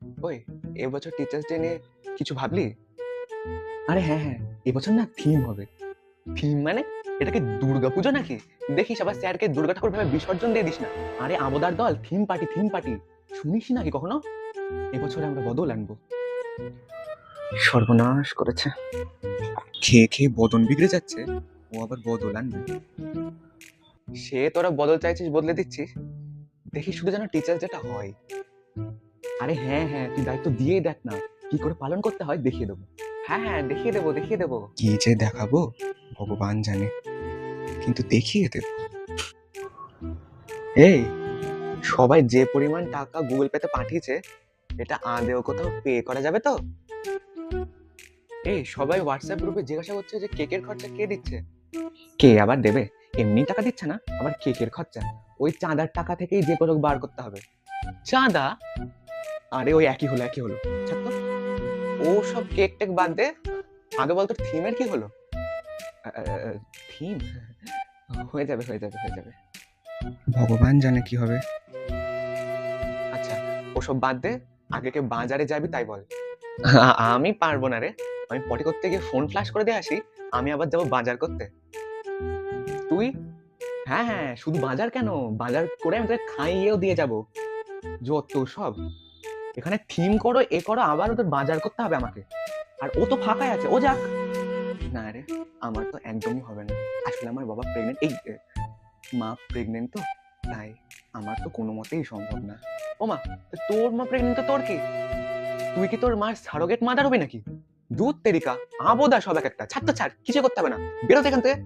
ওই এবছর teachers day নিয়ে কিছু ভাবলি? আরে হ্যাঁ হ্যাঁ, এবছর না থিম হবে। থিম মানে? এটা কি দুর্গাপুজো নাকি? দেখিস আবার স্যারকে দুর্গা ঠাকুর ভাবে বিসর্জন দিয়ে দিস না। আরে আমোদার দল থিম পার্টি থিম পার্টি, শুনিস নাকি কখনো? এবছরে আমরা বদল আনবো। সর্বনাশ করেছে, খেয়ে খেয়ে বদন বিগড়ে যাচ্ছে, ও আবার বদল আনবে। সে তোরা বদল চাইছিস, বদলে দিচ্ছিস, দেখি শুধু যেন টিচার্স ডেটা হয়। আরে হ্যাঁ হ্যাঁ, তুই দায়িত্ব দিয়েই দেখ না, কি করে পালন করতে হয় দেখিয়ে দেবো। হ্যাঁ হ্যাঁ, দেখিয়ে দেবো দেখিয়ে দেবো। কি যে দেখাবো ভগবান জানে, কিন্তু দেখিয়ে দেব। এই, সবাই যে পরিমাণ টাকা গুগল পেতে পাঠিয়েছে, এটা আদেও কোথাও পে করা যাবে তো? এই সবাই হোয়াটসঅ্যাপ গ্রুপে জিজ্ঞাসা করছে যে কেকের খরচা কে দিচ্ছে। কে আবার দেবে? এমনি টাকা দিচ্ছে না, আবার কেকের খরচা ওই চাঁদার টাকা থেকেই যে করে হোক বার করতে হবে। চাঁদা? আরে ওই একই হলো একই হলো, ছাড় তো। ও সব কেক টেক বাদ দে, আগে বল তোর থিমের কি হলো? থিম হয়ে যাবে হয়ে যাবে হয়ে যাবে, ভগবান জানে কি হবে। আচ্ছা ওসব বাদ দে, আগে কে বাজারে যাবি তাই বল। আমি পারবো না রে, আমি পটি করতে গিয়ে ফোন ফ্ল্যাশ করে দিয়ে আসি, আমি আবার যাবো বাজার করতে। তুই? হ্যাঁ হ্যাঁ, শুধু বাজার কেন, বাজার করে আমি তোকে খাইয়েও দিয়ে যাব। যত সব, এখানে থিম করো এ করো, আবার ওদের বাজার করতে হবে আমাকে। আর ও তো ফাঁকাই আছে, ও যাক। না রে, আমার তো একদমই হবে না। আসলে আমার বাবা প্রেগনেন্ট, এই মা প্রেগনেন্ট তো, তাই আমার তো কোনো মতেই সম্ভব না। ও মা, তোর মা প্রেগনেন্ট তো তোর কি? তুই কি তোর মার সারোগেট মাদার হবি নাকি? দুধ তেরিকা, আবোদা সব এক একটা, ছাড় তো ছাড়, কিছু করতে হবে না, বেরোতে এখান থেকে।